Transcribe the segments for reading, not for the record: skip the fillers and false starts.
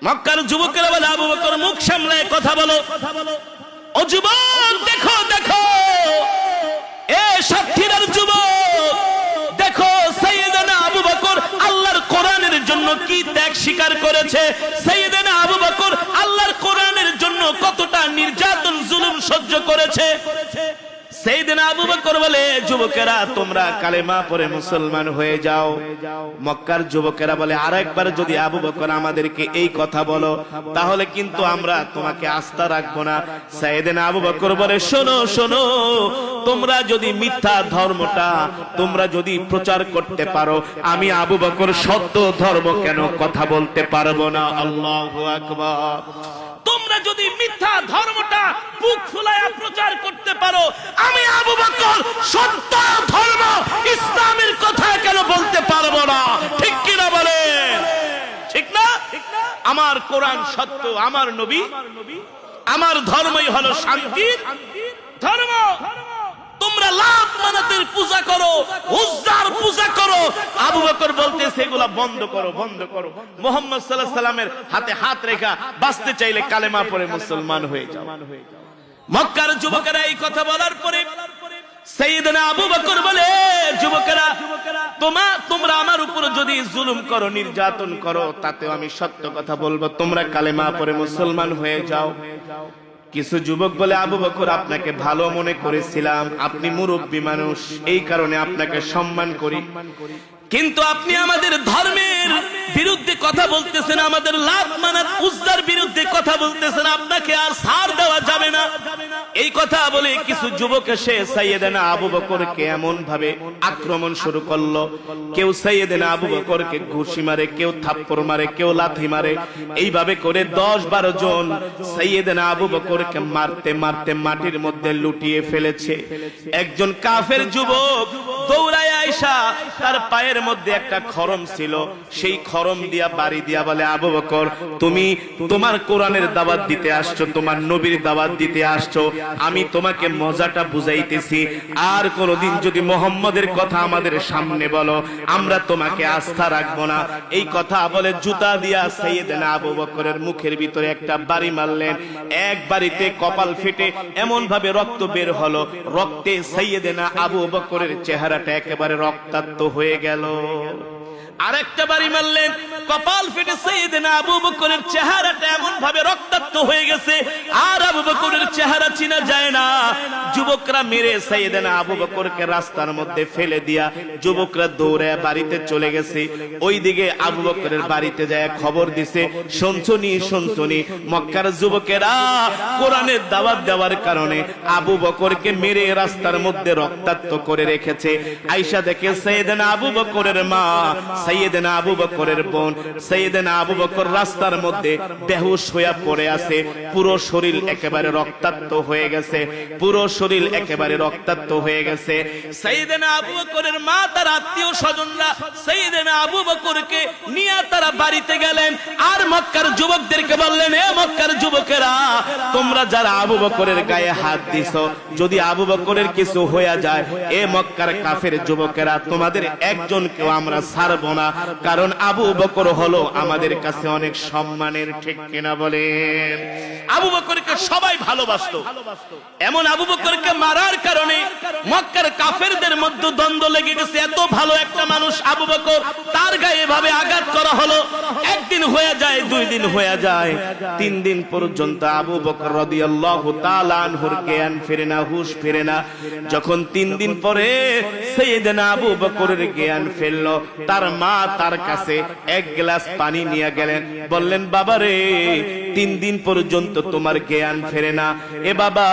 মক্কার যুবকেরা বলে, আবু বকর মুখ সামলায় কথা বলো। ও যুবক দেখো দেখো, এ সাতক্ষীরার যুবক দেখো, সাইয়েদনা আবু বকর আল্লাহর কোরআনের জন্য কি ত্যাগ স্বীকার করেছে। সাইয়েদনা আবু বকর আল্লাহর কোরআনের জন্য কতটা নির্যাতন জুলুম সহ্য করেছে। সাইয়েদনা আবু বকর বলে, যুবকেরা তোমরা কালেমা পড়ে মুসলমান হয়ে যাও। মক্কার যুবকেরা বলে, আরেকবার যদি আবু বকর আমাদেরকে এই কথা বলো তাহলে কিন্তু আমরা তোমাকে আস্থা রাখবো না। সাইয়েদনা আবু বকর বলে, শোনো শোনো, তোমরা যদি মিথ্যা ধর্মটা তোমরা যদি প্রচার করতে পারো, আমি আবু বকর সত্য ধর্ম কেন কথা বলতে পারবো না? আল্লাহু আকবার। তোমরা যদি মিথ্যা ধর্মটা বুক ফুলায়া প্রচার করতে পারো, আমি আবু বকর সত্য ধর্ম ইসলামের কথা কেন বলতে পারবো না? ঠিক কিনা বলেন? ঠিক না? আমার কোরআন সত্য, আমার নবী, আমার ধর্মই হলো শান্তির ধর্ম। তোমরা লাত মানাতের পূজা করো, উজ্জার পূজা করো। আবু বকর বলতেছে এগুলা বন্ধ করো, বন্ধ করো। মুহাম্মদ সাল্লাল্লাহু আলাইহি সাল্লামের হাতে হাত রেখা বাঁচতে চাইলে কালেমা পড়ে মুসলমান হয়ে যাও। মক্কার যুবকেরা এই কথা বলার পরে সাইয়েদনা আবু বকর বলে, যুবকেরা তোমরা আমার উপর যদি জুলুম করো, নির্যাতন করো, তাতেও আমি সত্য কথা বলবো, তোমরা কালেমা পড়ে মুসলমান হয়ে যাও। কিছু যুবক বলে, আবু বকর আপনাকে ভালো মনে করেছিলাম, আপনি মুরব্বী মানুষ, এই কারণে আপনাকে সম্মান করি, কিন্তু আপনি আমাদের ধর্মের বিরুদ্ধে কথা বলতেছেন, আমাদের লাত মানাত উজ্জার বিরুদ্ধে কথা বলতেছেন, আপনাকে আর ছাড় দেওয়া যাবে না। এই কথা বলে কিছু যুবক এসে সাইয়েদনা আবু বকরকে এমন ভাবে আক্রমণ শুরু করলো। কেউ সাইয়েদনা আবু বকরকে ঘুষি মারে, কেউ থাপ্পড় মারে, কেউ লাথি মারে। এইভাবে করে 10-12 জন সাইয়েদনা আবু বকরকে মারতে মারতে মাটির মধ্যে লুটিয়ে ফেলেছে। একজন কাফের যুবক দৌড়ায় আয়েশা, তার পায়ের মধ্যে একটা খরম ছিল, সেই খরম দিয়া বাড়ি দিয়া বলে, আবু বকর তুমি তোমার কোরআনের দাওয়াত দিতে আসছো, তোমার নবীর দাওয়াত দিতে আসছো, আমি তোমাকে মজাটা বুঝাইতেছি, আর কোনদিন যদি মুহাম্মাদের কথা আমাদের সামনে বলো আমরা তোমাকে আস্থা রাখবো না। এই কথা বলে জুতা দিয়া সাইয়েদনা আবু বকরের মুখের ভিতরে একটা বাড়ি মারলেন। এক বাড়িতে কপাল ফেটে এমন ভাবে রক্ত বের হলো, রক্তে সাইয়েদনা আবু বকরের চেহারাটা একেবারে রক্তাক্ত হয়ে গেল। আরেকটা বাড়ি মারলেন, কপাল ফেটে সাইয়েদনা আবু বকরের চেহারাটা এমন ভাবে রক্তাক্ত হয়ে গেছে আর আবু বকরের চেহারা চিনা যায় না। যুবকরা মেরে সাইয়েদনা আবু বকরকে রাস্তার মধ্যে ফেলে দিয়া যুবকরা দৌড়ে বাড়িতে চলে গেছে। ওইদিকে আবু বকরের বাড়িতে যায় খবর দিছে, শুনছনি শুনছনি, মক্কার যুবকেরা কোরআনের দাওয়াত দেওয়ার কারণে আবু বকরকে মেরে রাস্তার মধ্যে রক্তাক্ত করে রেখেছে। আয়েশা দেখে সাইয়েদনা আবু বকরের মা, সাইয়েদনা আবু বকরের বোন, সাইয়েদনা আবু বকর রাস্তার মধ্যে বেহুশ হয়ে পড়ে আছে, পুরো শরীর একেবারে রক্তাক্ত হয়ে গেছে, পুরো শরীর একেবারে রক্তাক্ত হয়ে গেছে। সাইয়েদনা আবু বকরের মা, তার আত্মীয় স্বজনরা সাইয়েদনা আবু বকরকে নিয়ে তারা বাড়িতে গেলেন আর মক্কার যুবকদেরকে বললেন, এ মক্কার যুবকেরা, তোমরা যারা আবু বকরের গায়ে হাত দিছো, যদি আবু বকরের কিছু হয়ে যায়, এ মক্কার কাফের যুবকেরা, তোমাদের একজনকেও আমরা ছাড়বো না, কারণ আবু বকর হলো আমাদের কাছে অনেক সম্মানের। ঠিক কিনা বলেন? আবু বকরকে সবাই ভালোবাসতো। এমন আবু বকরকে মারার কারণে মক্কার কাফেরদের মধ্যে দ্বন্দ্ব লেগে গেছে। এত ভালো একটা মানুষ আবু বকর, তার গায়ে এভাবে আঘাত করা হলো। একদিন হয়ে যায়, 2 দিন হয়ে যায়, 3 দিন পর্যন্ত আবু বকর রাদিয়াল্লাহু তাআলা আনহুর জ্ঞান ফিরে না, হুঁশ ফিরে না। যখন 3 দিন পরে সাইয়েদনা আবু বকরের জ্ঞান ফিরল, তার মা তার কাছে 1 গ্লাস পানি নিয়ে গেলেন, বললেন, বাবা রে, 3 দিন পর্যন্ত তোমার জ্ঞান ফেরে না, এ বাবা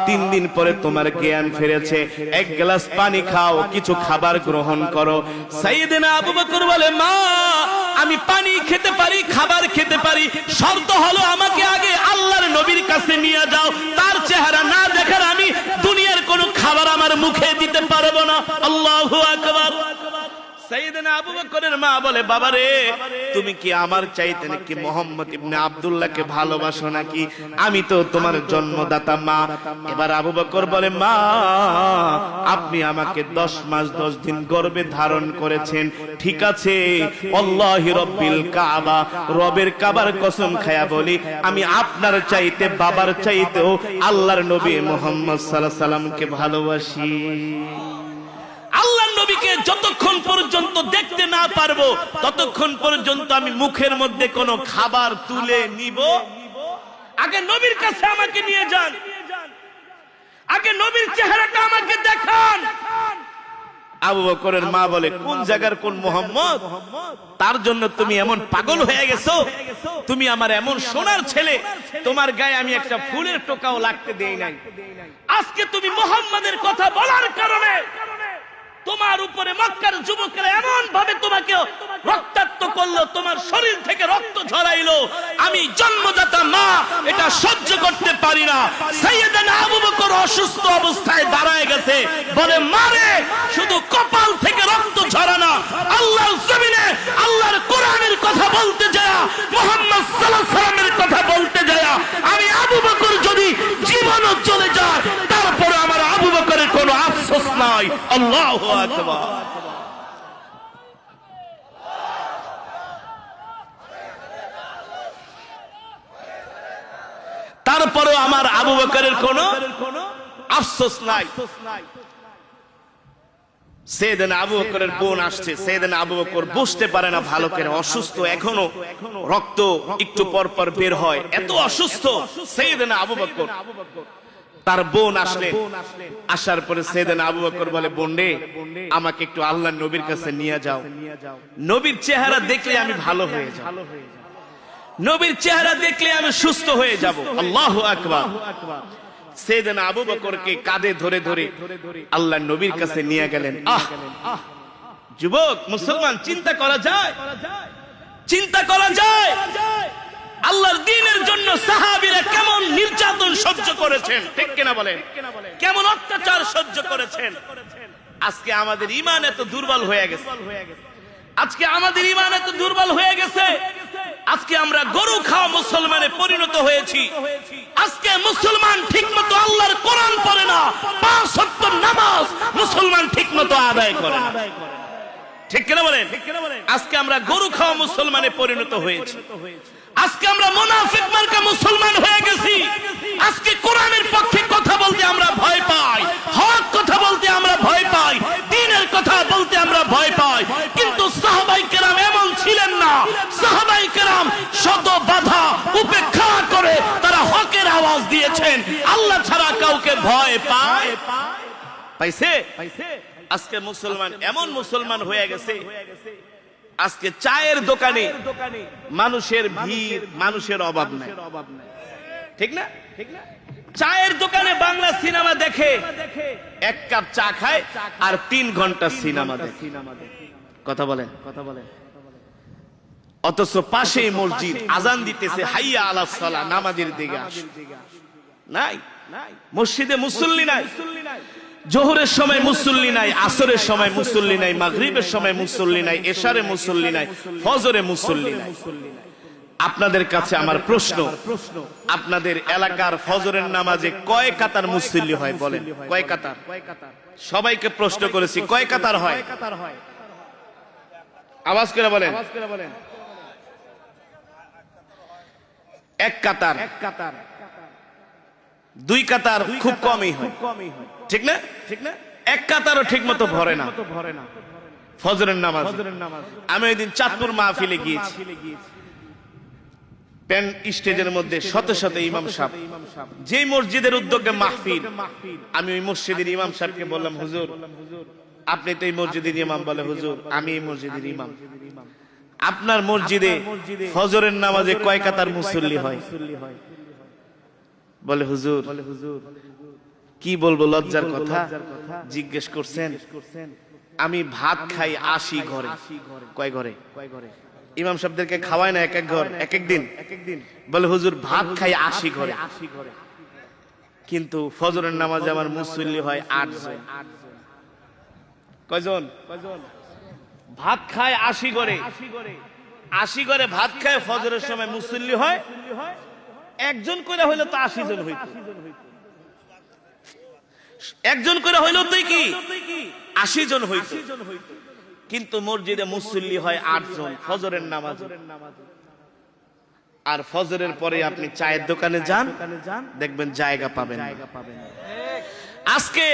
3 দিন পরে তোমার জ্ঞান ফিরেছে, 1 গ্লাস পানি খাও, কিছু খাবার গ্রহণ করো। সাইয়েদনা আবু বকর বলে, মা আমি পানি খেতে পারি, খাবার খেতে পারি, শর্ত হলো আমাকে আগে আল্লাহর নবীর কাছে নিয়ে যাও, তার চেহারা না দেখার আমি দুনিয়ার কোনো খাবার আমার মুখে দিতে পারবো না। আল্লাহু আকবার। সাইয়েদনা আবু বকরের মা বলে, বাবা রে, তুমি কি আমার চাইতে নাকি মোহাম্মদ ইবনে আব্দুল্লাহকে ভালোবাসো নাকি? আমি তো তোমার জন্মদাতা মা। এবার আবু বকর বলে, মা, আপনি আমাকে 10 মাস 10 দিন গর্ভে ধারণ করেছেন, ঠিক আছে, আল্লাহি রব্বিল কাবা, রবের কাবার কসম খায়া বলি, আমি আপনার চাইতে, বাবার চাইতেও আল্লাহর নবী মুহাম্মদ সাল্লাল্লাহু আলাইহি সাল্লামকে ভালোবাসি। আল্লাহর নবীকে যতক্ষণ পর্যন্ত দেখতে না পারবো ততক্ষণ পর্যন্ত আমি মুখের মধ্যে কোনো খাবার তুলে নিব। আগে নবীর কাছে আমাকে নিয়ে যান, আগে নবীর চেহারাটা আমাকে দেখান। আবু বকরের মা বলে, কোন জায়গার কোন মুহাম্মদ? তার জন্য তুমি এমন পাগল হয়ে গেছো? তুমি আমার এমন সোনার ছেলে, তোমার গায়ে আমি একটা ফুলের টোকাও লাগতে দেই নাই। আজকে তুমি মুহাম্মাদের কথা বলার কারণে তোমার উপরে মক্কার যুবকেরা এমন ভাবে তোমাকে রক্তাক্ত করলো, তোমার শরীর থেকে রক্ত ঝরাইলো। আমি জন্মদাতা মা এটা সহ্য করতে পারি না। সাইয়েদনা আবু বকর অসুস্থ অবস্থায় দাঁড়ায় গেছে, বলে, মারে, শুধু কপাল থেকে রক্ত ঝরানা, আল্লাহর জমিনে আল্লাহর কোরআনের কথা বলতে যায়, মুহাম্মদ সাল্লাল্লাহু আলাইহি সাল্লামের কথা বলতে যায়, আমি আবু বকর যদি জীবনও চলে যায় তারপরে আমার আবু বকরের কোনো আফসোস নাই। আল্লাহু আকবার। তারপরেও আমার আবু বকরের কোনো আফসোস নাই। সাইয়েদনা আবু বকরের বোন আসছে, সাইয়েদনা আবু বকর বুঝতে পারে না ভালো করে, অসুস্থ, এখনো রক্ত একটু পর পর বের হয়, এত অসুস্থ সাইয়েদনা আবু বকর। তার বোন আসলেন, আসার পরে সাইয়েদনা আবু বকর বলে, বোন রে, আমাকে একটু আল্লাহর নবীর কাছে নিয়ে যাও, নবীর চেহারা দেখলে আমি ভালো হয়ে যাব, নবীর চেহারা দেখলে আমি সুস্থ হয়ে যাব। আল্লাহু আকবার। সাইয়েদনা আবু বকরকে কাঁধে ধরে ধরে আল্লাহর নবীর কাছে নিয়ে গেলেন। যুবক মুসলমান, চিন্তা করা যায়, চিন্তা করা যায় আল্লাহর দ্বীনের জন্য সাহাবীরা কেমন নির্যাতন সহ্য করেছেন, ঠিক কিনা বলেন? কেমন অত্যাচার সহ্য করেছেন। আজকে আমাদের ঈমান এত দুর্বল হয়ে গেছে, আজকে আমাদের ঈমান এত দুর্বল হয়ে গেছে, আজকে আমরা গরু খাওয়া মুসলমানে পরিণত হয়েছি। আজকে মুসলমান ঠিকমতো আল্লাহর কোরআন পড়ে না, 5 ওয়াক্ত নামাজ মুসলমান ঠিকমতো আদায় করে না, ঠিক কিনা বলেন? আজকে আমরা গরু খাওয়া মুসলমানে পরিণত হয়েছি, আজকে আমরা মুনাফিক মার্কা মুসলমান হয়ে গেছি। আজকে কোরআনের পক্ষে কথা বলতে আমরা ভয় পাই, হক কথা বলতে আমরা ভয় পাই, দ্বীনের কথা বলতে আমরা ভয় পাই। কিন্তু সাহাবায়ে কেরাম এমন ছিলেন না। সাহাবায়ে কেরাম শত বাধা উপেক্ষা করে তারা হকের আওয়াজ দিয়েছেন। আল্লাহ ছাড়া কাউকে ভয় পায় পাইছে? আজকে মুসলমান এমন মুসলমান হয়ে গেছে, আজকে চায়ের দোকানে মানুষের ভিড়, মানুষের অভাব নাই, ঠিক না? চায়ের দোকানে বাংলা সিনেমা দেখে, 1 কাপ চা খায় আর 3 ঘন্টা সিনেমা দেখে। কথা বলেন? অথচ পাশেই মসজিদ, আজান দিতেছে, হাইয়া আলাস সালাহ, নামাজের দিকে আসো। নাই, মসজিদে মুসল্লি নাই, জোহরের সময় মুসল্লি নাই, আসরের সময় মুসল্লি নাই, মাগরিবের সময় মুসল্লি নাই, এশারে মুসল্লি নাই, ফজরে মুসল্লি নাই। আপনাদের কাছে আমার প্রশ্ন, আপনাদের এলাকার ফজরের নামাজে কয় কাতার মুসল্লি হয় বলেন? কয় কাতার? সবাইকে প্রশ্ন করেছি, কয় কাতার হয়? আওয়াজ করে বলেন। 1 কাতার, 2 কাতার খুব কমই হয়, ঠিক না? 1 কাতারও ঠিক মতো ভরে না ফজরের নামাজ। আমি ওই দিন চাঁদপুর মাহফিলে গিয়েছি, পেন স্টেজের মধ্যে শত শত ইমাম সাহেব, যে মসজিদের উদ্যোগে মাহফিল, আমি ওই মসজিদের ইমাম সাহেবকে বললাম, হুজুর আপনি তো এই মসজিদের ইমাম। বলে, হুজুর আমি এই মসজিদের ইমাম। আপনার মসজিদে ফজরের নামাজে কয় কাতার মুসল্লি হয়? বলে, হুজুর কি বলবো, লজ্জার কথা, জিজ্ঞেস করছেন। আমি ভাত খাই 80 ঘরে। কয় ঘরে? ইমাম সাহেবদেরকে খাওয়ায় না এক এক ঘর, এক এক দিন। বলে, হুজুর ভাত খাই 80 ঘরে, কিন্তু ফজরের নামাজে আমার মুসল্লি হয় 8 জন। কয়জন? ভাত খায় 80 করে, 80 করে ভাত খায়, ফজরের সময় মুসল্লি হয় একজন করে হইলো তো 80 জন হইতো, একজন করে হইলো তো কি 80 জন হইতো। কিন্তু মসজিদে মুসল্লি হয় 8 জন ফজরের নামাজ। আর ফজরের পরে আপনি চায়ের দোকানে যান, দেখবেন জায়গা পাবেন না। আজকে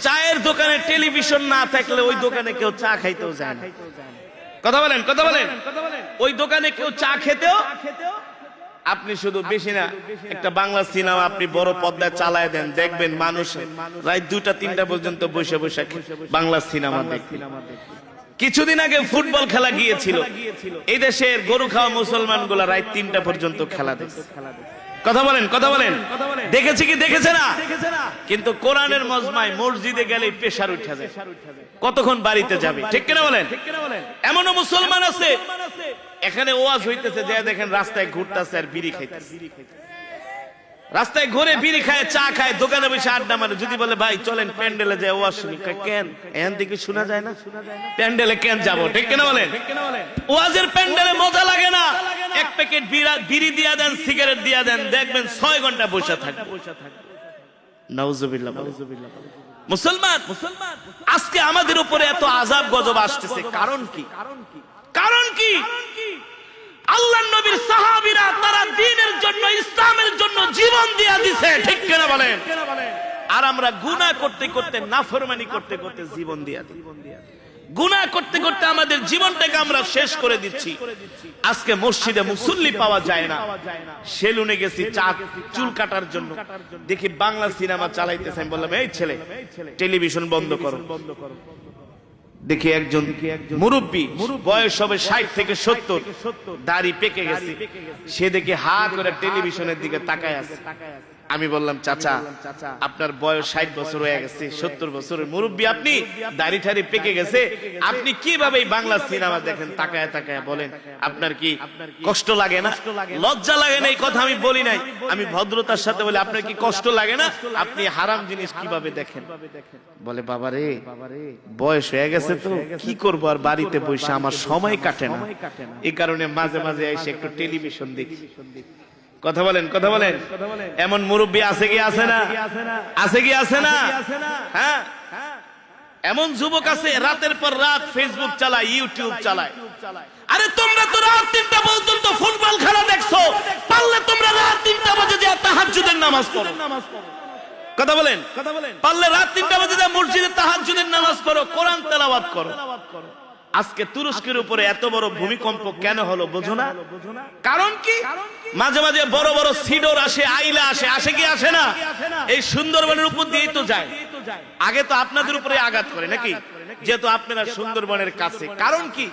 চায়ের দোকানে টেলিভিশন না থাকলে ওই দোকানে কেউ চা খাইতেও যায় না। কথা বলেন, কথা বলেন। ওই দোকানে কেউ চা খেতেও, আপনি শুধু বেশি না একটা বাংলা সিনেমা আপনি বড় পর্দায় চালায় দেন, দেখবেন মানুষ রাত 2টা-3টা পর্যন্ত বসে বসে বাংলা সিনেমা দেখে। কিছুদিন আগে ফুটবল খেলা গিয়েছিল, এই দেশের গরু খাওয়া মুসলমান গুলা রাত 3টা পর্যন্ত খেলা দেখে। কথা বলেন, কথা বলেন। দেখেছে কি দেখেছে না? কিন্তু কোরআনের মজমায় মসজিদে গেলে প্রেসার উঠে যায়, কতক্ষণ বাড়িতে যাবে, ঠিক কিনা বলেন? এমনও মুসলমান আছে এখানে ওয়াজ হইতেছে, যে দেখেন রাস্তায় ঘুরতেছে আর বিড়ি খাইতেছে, রাস্তায় ঘুরে বিড়ি খায়, চা খায়, দোকানে বসে আড্ডা মারে। যদি বলে ভাই চলেন প্যান্ডেলে যাই ওয়াজ শুনি, কেন এখান থেকে শোনা যায় না, প্যান্ডেলে কেন যাবো, ঠিক কিনা বলেন? ওয়াজের প্যান্ডেলে মজা লাগে না, এক প্যাকেট বিড়ি দিয়া দেন, সিগারেট দিয়া দেন, দেখবেন 6 ঘন্টা বসে থাকবে। নাউজুবিল্লাহ। মুসলমান, আজকে আমাদের উপরে এত আযাব গজব আসতেছে, কারণ কি? কারণ কি? আল্লাহর নবীর সাহাবীরা তারা দ্বীনের জন্য, ইসলামের জন্য জীবন দিয়া দিয়েছে, ঠিক কিনা বলেন? আর আমরা গুনাহ করতে করতে, নাফরমানি করতে করতে জীবন দিয়া দিই। গুনাহ করতে করতে আমাদের জীবনটাকে আমরা শেষ করে দিচ্ছি। আজকে মসজিদে মুসল্লি পাওয়া যায় না। সেলুনে গেছি চুল কাটার জন্য, দেখি বাংলা সিনেমা চালাইতেছে। আমি বললাম এই ছেলে টেলিভিশন বন্ধ করো। দেখি একজন মুরব্বী, বয়স হবে 60 থেকে 70, দাড়ি পেকে গেছে, সে দেখি হা করে টেলিভিশনের দিকে তাকায় আছে। আমি বললাম চাচা আপনার বয়স 60 বছর হয়ে গেছে, 70 বছরের মুরব্বী আপনি, দাড়ি ঠাড়ি পেকে গেছে, আপনি কিভাবে বাংলা সিনেমা দেখেন তাকায় তাকায়? বলেন আপনার কি কষ্ট লাগে না, লজ্জা লাগে না? এই কথা আমি বলি নাই, আমি ভদ্রতার সাথে বলি আপনার কি কষ্ট লাগে না? আপনি হারাম জিনিস কিভাবে দেখেন? বলে বাবারে বয়স হয়ে গেছে তো কি করবো, আর বাড়িতে বসে আমার সময় কাটে না, এই কারণে মাঝে মাঝে এসে একটু টেলিভিশন দেখি। কথা বলেন, কথা বলেন। এমন মুরব্বী আছে কি আছে না? আছে কি আছে না? হ্যাঁ, এমন যুবক আছে রাতের পর রাত ফেসবুক চালায়, ইউটিউব চালায়। আরে তোমরা তো রাত 3টা পর্যন্ত ফুটবল খেলা দেখছো, পারলে তোমরা রাত 3টা বাজে যে তাহাজ্জুদের নামাজ পড়ো। কথা বলেন, কথা বলেন। পারলে রাত 3টা বাজে যে মসজিদে তাহাজ্জুদের নামাজ পড়ো, কোরআন তেলাওয়াত করো। আজকে তুরস্কের উপরে এত বড় ভূমিকম্প কেন হলো বোঝো না? কারণ কি? মাঝে মাঝে বড় বড় সিডর আসে, আইলা আসে, আসে কি আসে না? এই সুন্দরবনের উপর দিয়েই তো যায়। আগে তো আপনাদের উপরে আঘাত করে নাকি, যেহেতু আপনারা সুন্দরবনের কাছে। কারণ কি?